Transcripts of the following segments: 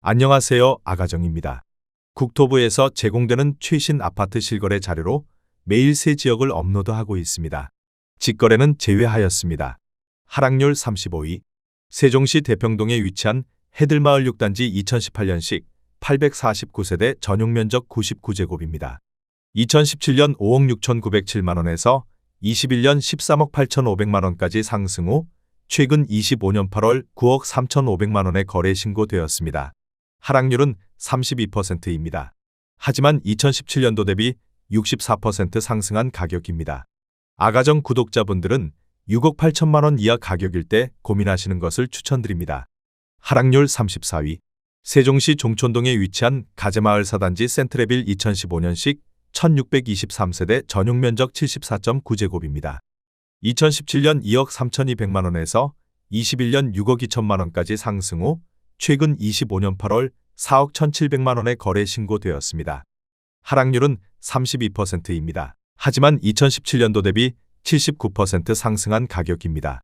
안녕하세요. 아가정입니다. 국토부에서 제공되는 최신 아파트 실거래 자료로 매일 새 지역을 업로드하고 있습니다. 직거래는 제외하였습니다. 하락률 35위. 세종시 대평동에 위치한 해들마을 6단지 2018년식 849세대 전용면적 99제곱입니다. 2017년 5억 6,907만원에서 21년 13억 8,500만원까지 상승 후 최근 25년 8월 9억 3,500만원에 거래 신고되었습니다. 하락률은 32%입니다. 하지만 2017년도 대비 64% 상승한 가격입니다. 아가정 구독자분들은 6억 8천만원 이하 가격일 때 고민하시는 것을 추천드립니다. 하락률 34위. 세종시 종촌동에 위치한 가재마을 4단지 센트레빌 2015년식 1623세대 전용면적 74.9제곱입니다. 2017년 2억 3,200만원에서 21년 6억 2천만원까지 상승 후 최근 25년 8월 4억 1,700만원에 거래 신고되었습니다. 하락률은 32%입니다. 하지만 2017년도 대비 79% 상승한 가격입니다.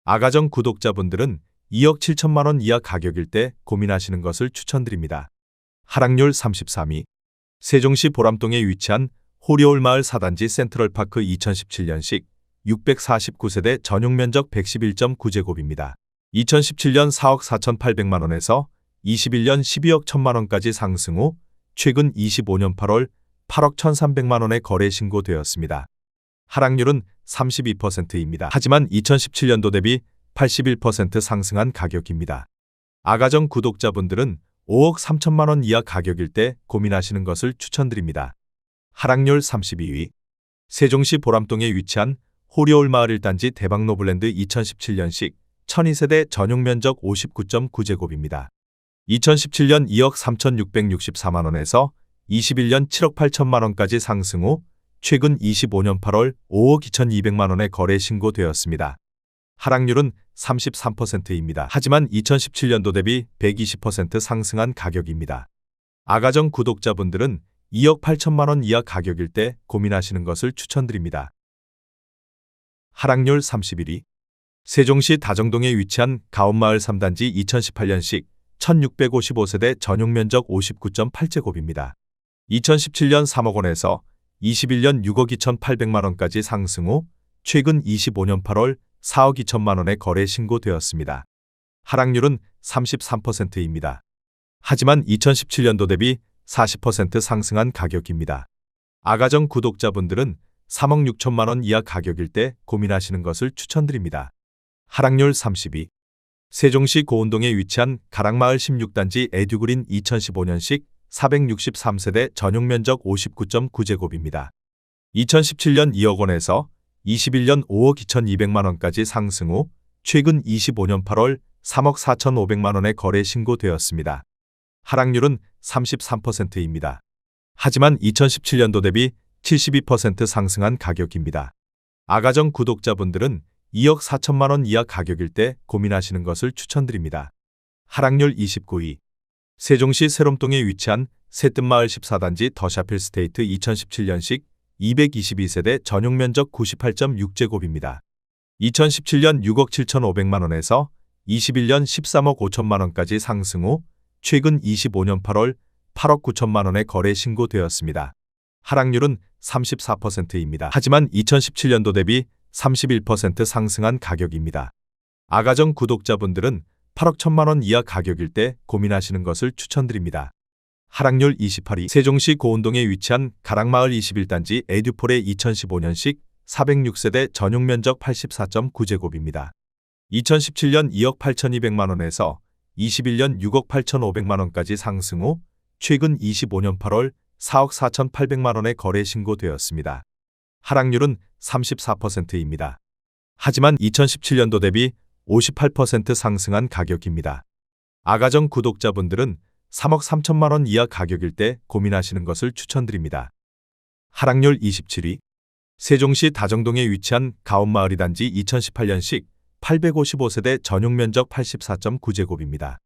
아가정 구독자분들은 2억 7천만원 이하 가격일 때 고민하시는 것을 추천드립니다. 하락률 33위. 세종시 보람동에 위치한 호리올마을 4단지 센트럴파크 2017년식 649세대 전용면적 111.9제곱입니다. 2017년 4억 4,800만원에서 21년 12억 1천만원까지 상승 후 최근 25년 8월 8억 1,300만원에 거래 신고되었습니다. 하락률은 32%입니다. 하지만 2017년도 대비 81% 상승한 가격입니다. 아가정 구독자분들은 5억 3천만원 이하 가격일 때 고민하시는 것을 추천드립니다. 하락률 32위. 세종시 보람동에 위치한 호리올마을 1단지 대박노블랜드 2017년식 1002세대 전용면적 59.9제곱입니다. 2017년 2억 3,664만원에서 21년 7억 8천만원까지 상승 후 최근 25년 8월 5억 2,200만원에 거래 신고되었습니다. 하락률은 33%입니다. 하지만 2017년도 대비 120% 상승한 가격입니다. 아가정 구독자분들은 2억 8천만원 이하 가격일 때 고민하시는 것을 추천드립니다. 하락률 31위. 세종시 다정동에 위치한 가온마을 3단지 2018년식 1655세대 전용면적 59.8제곱입니다. 2017년 3억 원에서 21년 6억 2,800만원까지 상승 후 최근 25년 8월 4억 2천만원에 거래 신고되었습니다. 하락률은 33%입니다. 하지만 2017년도 대비 40% 상승한 가격입니다. 아가정 구독자분들은 3억 6천만원 이하 가격일 때 고민하시는 것을 추천드립니다. 하락률 32. 세종시 고운동에 위치한 가락마을 16단지 에듀그린 2015년식 463세대 전용면적 59.9제곱입니다. 2017년 2억 원에서 21년 5억 2,200만원까지 상승 후 최근 25년 8월 3억 4,500만원에 거래 신고되었습니다. 하락률은 33%입니다. 하지만 2017년도 대비 72% 상승한 가격입니다. 아가정 구독자분들은 2억 4천만원 이하 가격일 때 고민하시는 것을 추천드립니다. 하락률 29위. 세종시 세롬동에 위치한 새뜸마을 14단지 더샤필 스테이트 2017년식 222세대 전용면적 98.6제곱입니다. 2017년 6억 7,500만원에서 21년 13억 5천만원까지 상승 후 최근 25년 8월 8억 9천만원에 거래 신고되었습니다. 하락률은 34%입니다. 하지만 2017년도 대비 31% 상승한 가격입니다. 아가정 구독자분들은 8억 1천만원 이하 가격일 때 고민하시는 것을 추천드립니다. 하락률 28위. 세종시 고운동에 위치한 가락마을 21단지 에듀폴의 2015년식 406세대 전용면적 84.9제곱입니다. 2017년 2억 8,200만원에서 21년 6억 8,500만원까지 상승 후 최근 25년 8월 4억 4,800만원에 거래 신고되었습니다. 하락률은 34%입니다. 하지만 2017년도 대비 58% 상승한 가격입니다. 아가정 구독자분들은 3억 3천만원 이하 가격일 때 고민하시는 것을 추천드립니다. 하락률 27위. 세종시 다정동에 위치한 가온마을 2단지 2018년식 855세대 전용면적 84.9제곱입니다.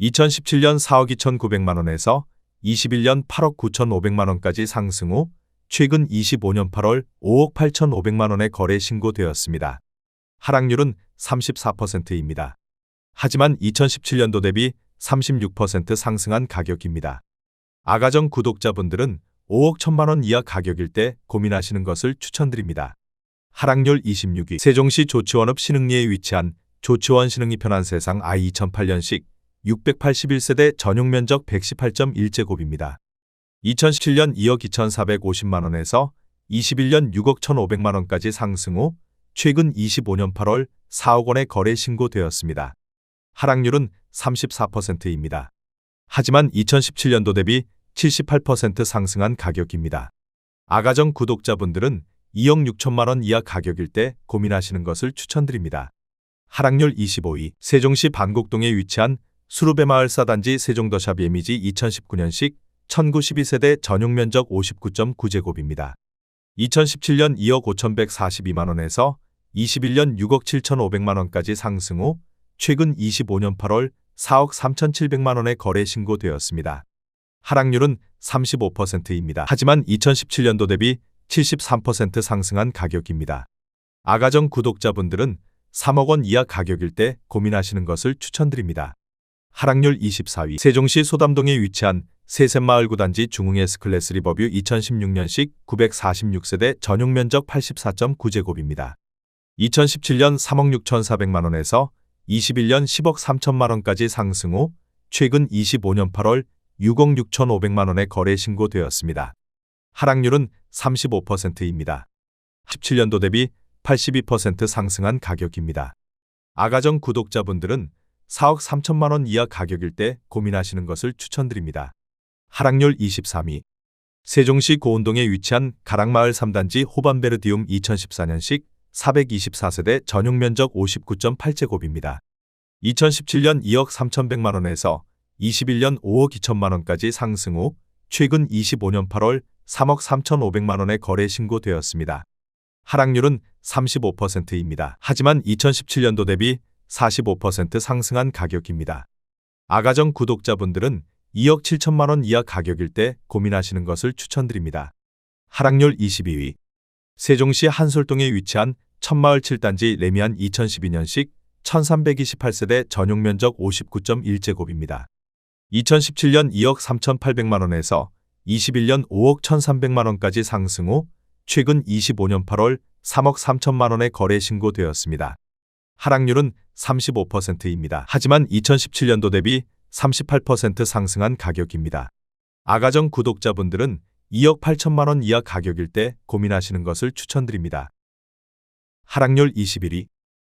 2017년 4억 2,900만원에서 21년 8억 9,500만원까지 상승 후 최근 25년 8월 5억 8,500만원에 거래 신고되었습니다. 하락률은 34%입니다. 하지만 2017년도 대비 36% 상승한 가격입니다. 아가정 구독자분들은 5억 1천만 원 이하 가격일 때 고민하시는 것을 추천드립니다. 하락률 26위 세종시 조치원읍 신흥리에 위치한 조치원 신흥리 편안세상 I 2008년식 681세대 전용면적 118.1제곱입니다. 2017년 2억 2,450만원에서 21년 6억 1,500만원까지 상승 후 최근 25년 8월 4억 원에 거래 신고되었습니다. 하락률은 34%입니다. 하지만 2017년도 대비 78% 상승한 가격입니다. 아가정 구독자분들은 2억 6천만 원 이하 가격일 때 고민하시는 것을 추천드립니다. 하락률 25위 세종시 반곡동에 위치한 수루베마을 사단지 세종더샵 예미지 2019년식 1092세대 전용면적 59.9제곱입니다. 2017년 2억 5,142만원에서 21년 6억 7,500만원까지 상승 후 최근 25년 8월 4억 3,700만원에 거래 신고되었습니다. 하락률은 35%입니다. 하지만 2017년도 대비 73% 상승한 가격입니다. 아가정 구독자분들은 3억 원 이하 가격일 때 고민하시는 것을 추천드립니다. 하락률 24위 세종시 소담동에 위치한 세샘마을 9단지 중흥 S클래스 리버뷰 2016년식 946세대 전용면적 84.9제곱입니다. 2017년 3억 6,400만원에서 21년 10억 3천만원까지 상승 후 최근 25년 8월 6억 6,500만원에 거래 신고되었습니다. 하락률은 35%입니다. 17년도 대비 82% 상승한 가격입니다. 아가정 구독자분들은 4억 3천만원 이하 가격일 때 고민하시는 것을 추천드립니다. 하락률 23위 세종시 고운동에 위치한 가락마을 3단지 호반베르디움 2014년식 424세대 전용면적 59.8제곱입니다. 2017년 2억 3,100만원에서 21년 5억 2천만원까지 상승 후 최근 25년 8월 3억 3,500만원에 거래 신고되었습니다. 하락률은 35%입니다. 하지만 2017년도 대비 45% 상승한 가격입니다. 아가정 구독자분들은 2억 7천만원 이하 가격일 때 고민하시는 것을 추천드립니다. 하락률 22위 세종시 한솔동에 위치한 천마을 7단지 레미안 2012년식 1328세대 전용면적 59.1제곱입니다. 2017년 2억 3,800만원에서 21년 5억 1,300만원까지 상승 후 최근 25년 8월 3억 3천만원에 거래 신고되었습니다. 하락률은 35%입니다. 하지만 2017년도 대비 38% 상승한 가격입니다. 아가정 구독자분들은 2억 8천만원 이하 가격일 때 고민하시는 것을 추천드립니다. 하락률 21위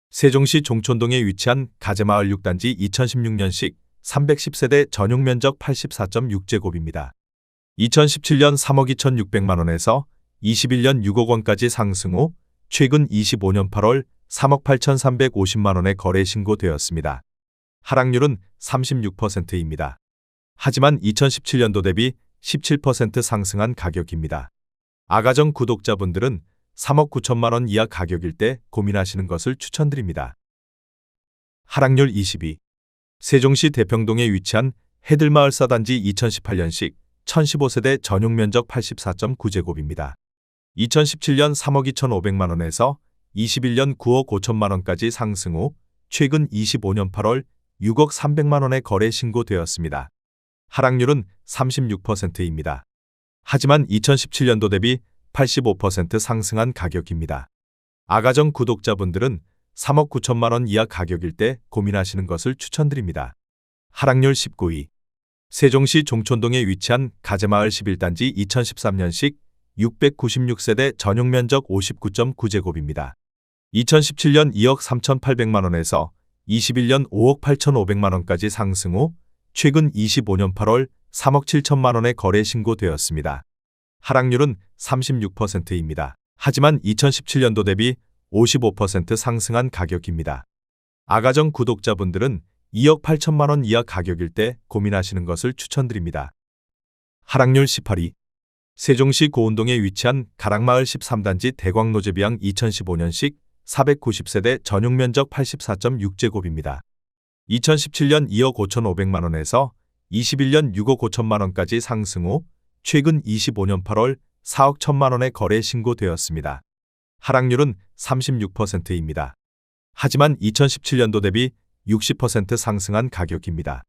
세종시 종촌동에 위치한 가재마을 6단지 2016년식 310세대 전용면적 84.6제곱입니다. 2017년 3억 2,600만원에서 21년 6억 원까지 상승 후 최근 25년 8월 3억 8,350만원에 거래 신고되었습니다. 하락률은 36%입니다. 하지만 2017년도 대비 17% 상승한 가격입니다. 아가정 구독자분들은 3억 9천만원 이하 가격일 때 고민하시는 것을 추천드립니다. 하락률 22위 세종시 대평동에 위치한 해들마을 사단지 2018년식 1015세대 전용면적 84.9제곱입니다. 2017년 3억 2,500만원에서 21년 9억 5천만원까지 상승 후 최근 25년 8월 6억 300만원에 거래 신고되었습니다. 하락률은 36%입니다. 하지만 2017년도 대비 85% 상승한 가격입니다. 아가정 구독자분들은 3억 9천만원 이하 가격일 때 고민하시는 것을 추천드립니다. 하락률 19위 세종시 종촌동에 위치한 가재마을 11단지 2013년식 696세대 전용면적 59.9제곱입니다. 2017년 2억 3,800만원에서 21년 5억 8,500만원까지 상승 후 최근 25년 8월 3억 7천만원에 거래 신고되었습니다. 하락률은 36%입니다. 하지만 2017년도 대비 55% 상승한 가격입니다. 아가정 구독자분들은 2억 8천만원 이하 가격일 때 고민하시는 것을 추천드립니다. 하락률 18위 세종시 고운동에 위치한 가락마을 13단지 대광노제비양 2015년식 490세대 전용면적 84.6제곱입니다. 2017년 2억 5,500만원에서 21년 6억 5천만원까지 상승 후 최근 25년 8월 4억 1천만원에 거래 신고되었습니다. 하락률은 36%입니다. 하지만 2017년도 대비 60% 상승한 가격입니다.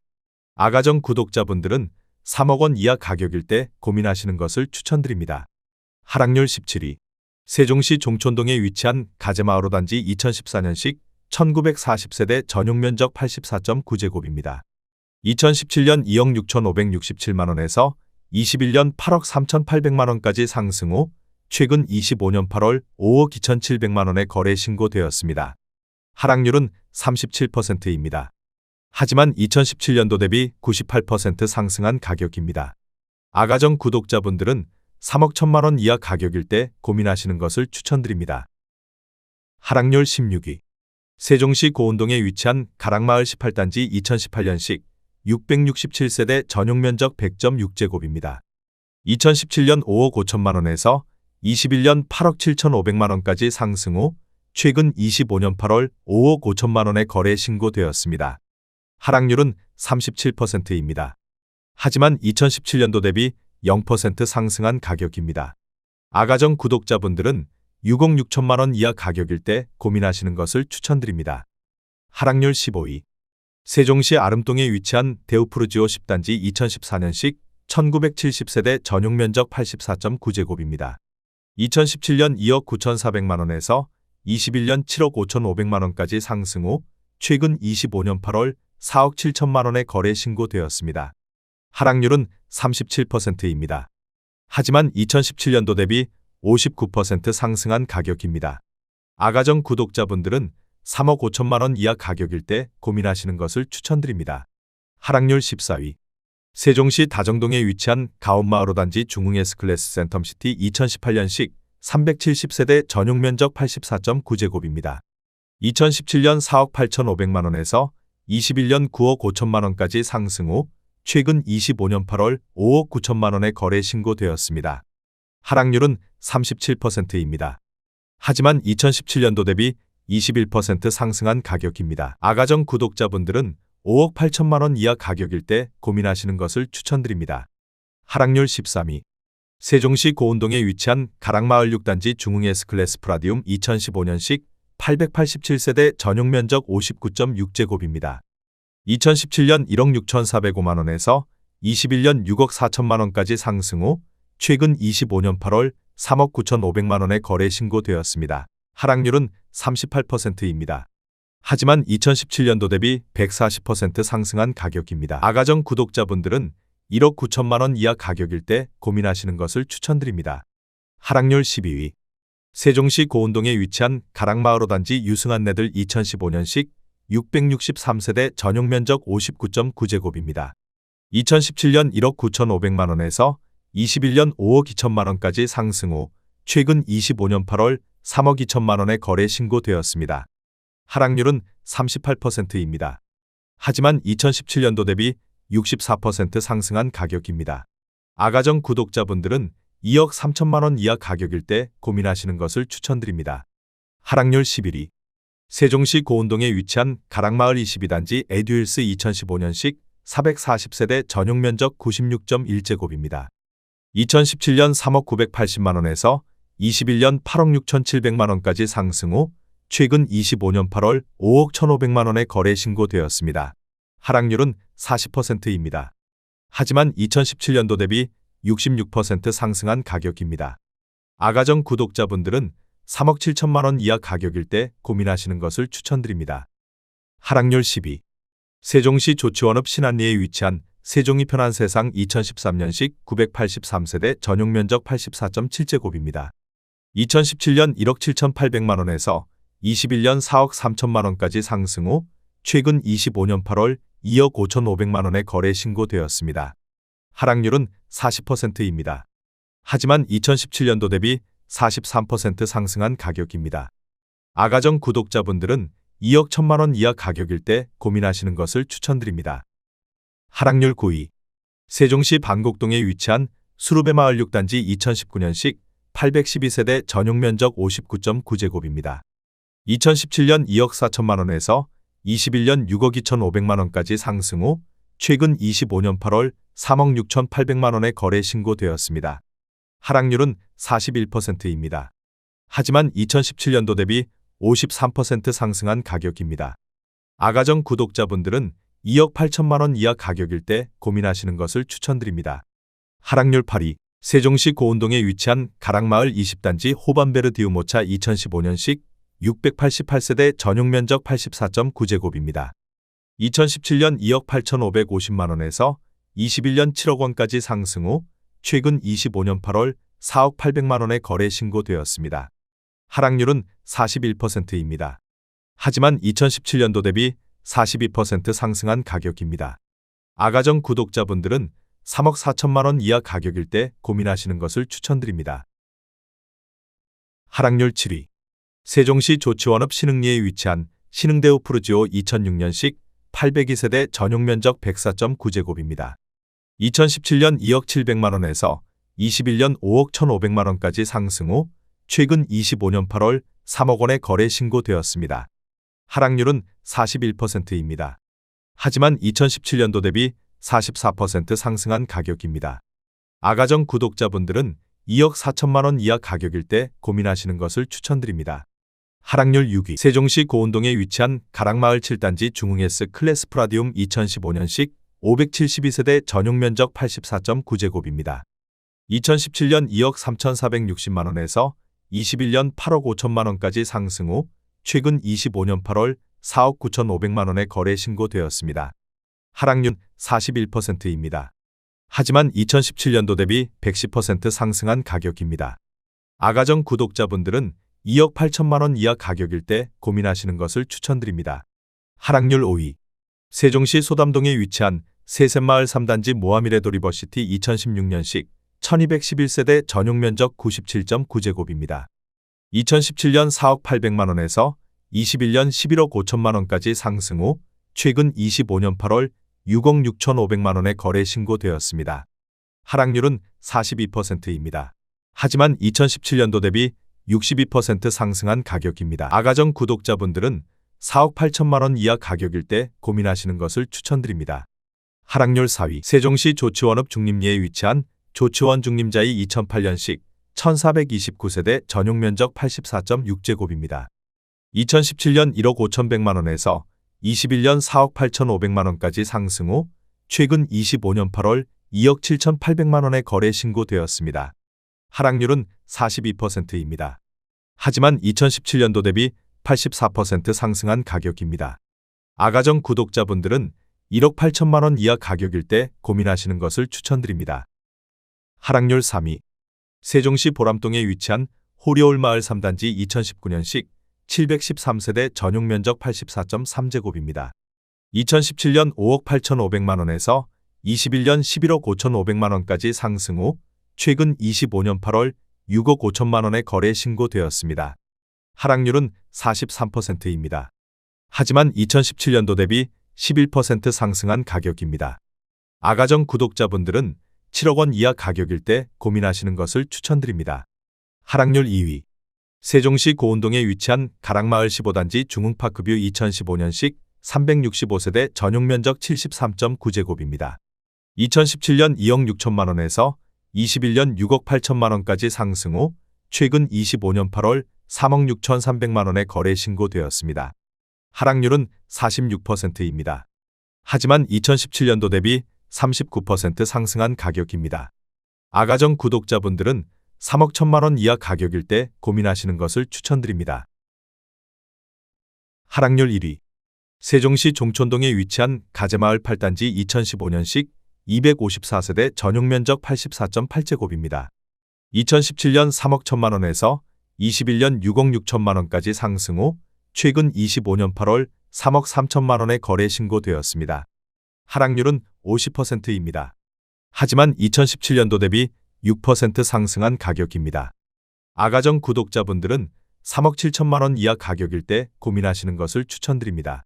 아가정 구독자분들은 3억 원 이하 가격일 때 고민하시는 것을 추천드립니다. 하락률 17위. 세종시 종촌동에 위치한 가재마을호 단지 2014년식 1940세대 전용 면적 84.9제곱입니다. 2017년 2억 6,567만 원에서 21년 8억 3,800만 원까지 상승 후 최근 25년 8월 5억 2,700만 원에 거래 신고되었습니다. 하락률은 37%입니다. 하지만 2017년도 대비 98% 상승한 가격입니다. 아가정 구독자분들은 3억 1천만 원 이하 가격일 때 고민하시는 것을 추천드립니다. 하락률 16위. 세종시 고운동에 위치한 가락마을 18단지 2018년식 667세대 전용 면적 100.6제곱입니다. 2017년 5억 5천만 원에서 21년 8억 7,500만 원까지 상승 후 최근 25년 8월 5억 5천만 원에 거래 신고되었습니다. 하락률은 37%입니다. 하지만 2017년도 대비 0% 상승한 가격입니다. 아가정 구독자분들은 6억 6천만 원 이하 가격일 때 고민하시는 것을 추천드립니다. 하락률 15위. 세종시 아름동에 위치한 데우프루지오 10단지 2014년식 1970세대 전용 면적 84.9제곱입니다. 2017년 2억 9,400만 원에서 21년 7억 5,500만 원까지 상승 후 최근 25년 8월 4억 7천만 원에 거래 신고되었습니다. 하락률은 37%입니다. 하지만 2017년도 대비 59% 상승한 가격입니다. 아가정 구독자분들은 3억 5천만 원 이하 가격일 때 고민하시는 것을 추천드립니다. 하락률 14위. 세종시 다정동에 위치한 가온마을호 단지 중흥 S클래스 센텀시티 2018년식 370세대 전용 면적 84.9제곱입니다. 2017년 4억 8,500만 원에서 21년 9억 5천만 원까지 상승 후 최근 25년 8월 5억 9천만 원에 거래 신고되었습니다. 하락률은 37%입니다. 하지만 2017년도 대비 21% 상승한 가격입니다. 아가정 구독자분들은 5억 8천만 원 이하 가격일 때 고민하시는 것을 추천드립니다. 하락률 13위. 세종시 고운동에 위치한 가락마을 6단지 중흥 S클래스 프라디움 2015년식 887세대 전용 면적 59.6제곱입니다. 2017년 1억 6,405만 원에서 21년 6억 4천만 원까지 상승 후 최근 25년 8월 3억 9,500만 원에 거래 신고되었습니다. 하락률은 38%입니다. 하지만 2017년도 대비 140% 상승한 가격입니다. 아가정 구독자분들은 1억 9천만 원 이하 가격일 때 고민하시는 것을 추천드립니다. 하락률 12위. 세종시 고운동에 위치한 가락마을호 단지 유승한네들 2015년식 663세대 전용 면적 59.9제곱입니다. 2017년 1억 9,500만 원에서 21년 5억 2천만 원까지 상승 후 최근 25년 8월 3억 2천만 원에 거래 신고되었습니다. 하락률은 38%입니다. 하지만 2017년도 대비 64% 상승한 가격입니다. 아가정 구독자분들은 2억 3천만 원 이하 가격일 때 고민하시는 것을 추천드립니다. 하락률 11위. 세종시 고운동에 위치한 가락마을 22단지 에듀힐스 2015년식 440세대 전용 면적 96.1제곱입니다. 2017년 3억 980만 원에서 21년 8억 6,700만 원까지 상승 후 최근 25년 8월 5억 1,500만 원에 거래 신고되었습니다. 하락률은 40%입니다. 하지만 2017년도 대비 66% 상승한 가격입니다. 아가정 구독자분들은 3억 7천만 원 이하 가격일 때 고민하시는 것을 추천드립니다. 하락률 10위. 세종시 조치원읍 신안리에 위치한 세종이 편한 세상 2013년식 983세대 전용 면적 84.7제곱입니다. 2017년 1억 7,800만 원에서 21년 4억 3천만 원까지 상승 후 최근 25년 8월 2억 5,500만 원에 거래 신고되었습니다. 하락률은 40%입니다. 하지만 2017년도 대비 43% 상승한 가격입니다. 아가정 구독자분들은 2억 1천만 원 이하 가격일 때 고민하시는 것을 추천드립니다. 하락률 9위. 세종시 반곡동에 위치한 수루베마을 6단지 2019년식 812세대 전용 면적 59.9제곱입니다. 2017년 2억 4천만 원에서 21년 6억 2,500만 원까지 상승 후 최근 25년 8월 3억 6,800만 원에 거래 신고되었습니다. 하락률은 41%입니다. 하지만 2017년도 대비 53% 상승한 가격입니다. 아가정 구독자분들은 2억 8천만 원 이하 가격일 때 고민하시는 것을 추천드립니다. 하락률 8위. 세종시 고운동에 위치한 가락마을 20단지 호반베르디우 모차 2015년식 688세대 전용 면적 84.9제곱입니다. 2017년 2억 8,550만 원에서 21년 7억 원까지 상승 후 최근 25년 8월 4억 800만 원에 거래 신고되었습니다. 하락률은 41%입니다. 하지만 2017년도 대비 42% 상승한 가격입니다. 아가정 구독자분들은 3억 4천만 원 이하 가격일 때 고민하시는 것을 추천드립니다. 하락률 7위. 세종시 조치원읍 신흥리에 위치한 신흥대우 푸르지오 2006년식 802세대 전용 면적 104.9제곱입니다. 2017년 2억 700만 원에서 21년 5억 1,500만 원까지 상승 후 최근 25년 8월 3억 원에 거래 신고되었습니다. 하락률은 41%입니다. 하지만 2017년도 대비 44% 상승한 가격입니다. 아가정 구독자분들은 2억 4천만 원 이하 가격일 때 고민하시는 것을 추천드립니다. 하락률 6위. 세종시 고운동에 위치한 가락마을 7단지 중흥S 클래스 프라디움 2015년식 572세대 전용 면적 84.9제곱입니다. 2017년 2억 3,460만 원에서 21년 8억 5천만 원까지 상승 후 최근 25년 8월 4억 9,500만 원에 거래 신고되었습니다. 하락률 41%입니다. 하지만 2017년도 대비 110% 상승한 가격입니다. 아가정 구독자분들은 2억 8천만 원 이하 가격일 때 고민하시는 것을 추천드립니다. 하락률 5위. 세종시 소담동에 위치한 세셋마을 3단지 모하미레도 리버시티 2016년식 1211세대 전용 면적 97.9제곱입니다. 2017년 4억 800만 원에서 21년 11억 5천만 원까지 상승 후 최근 25년 8월 6억 6,500만 원에 거래 신고되었습니다. 하락률은 42%입니다. 하지만 2017년도 대비 62% 상승한 가격입니다. 아가정 구독자분들은 4억 8천만 원 이하 가격일 때 고민하시는 것을 추천드립니다. 하락률 4위. 세종시 조치원읍 중림리에 위치한 조치원 중림자이 2008년식 1429세대 전용 면적 84.6제곱입니다. 2017년 1억 5,100만 원에서 21년 4억 8,500만 원까지 상승 후 최근 25년 8월 2억 7,800만 원에 거래 신고되었습니다. 하락률은 42%입니다. 하지만 2017년도 대비 84% 상승한 가격입니다. 아가정 구독자분들은 1억 8천만 원 이하 가격일 때 고민하시는 것을 추천드립니다. 하락률 3위. 세종시 보람동에 위치한 호리올마을 3단지 2019년식 713세대 전용 면적 84.3제곱입니다. 2017년 5억 8,500만 원에서 21년 11억 5,500만 원까지 상승 후 최근 25년 8월 6억 5천만 원에 거래 신고되었습니다. 하락률은 43%입니다. 하지만 2017년도 대비 11% 상승한 가격입니다. 아가정 구독자분들은 7억 원 이하 가격일 때 고민하시는 것을 추천드립니다. 하락률 2위. 세종시 고운동에 위치한 가락마을 15단지 중흥파크뷰 2015년식 365세대 전용 면적 73.9제곱입니다. 2017년 2억 6천만 원에서 21년 6억 8천만 원까지 상승 후 최근 25년 8월 3억 6,300만 원에 거래 신고되었습니다. 하락률은 46%입니다. 하지만 2017년도 대비 39% 상승한 가격입니다. 아가정 구독자분들은 3억 1천만 원 이하 가격일 때 고민하시는 것을 추천드립니다. 하락률 1위. 세종시 종촌동에 위치한 가재마을 8단지 2015년식 254세대 전용 면적 84.8제곱입니다. 2017년 3억 1천만 원에서 21년 6억 6천만 원까지 상승 후 최근 25년 8월 3억 3천만 원에 거래 신고되었습니다. 하락률은 50%입니다. 하지만 2017년도 대비 6% 상승한 가격입니다. 아가정 구독자분들은 3억 7천만 원 이하 가격일 때 고민하시는 것을 추천드립니다.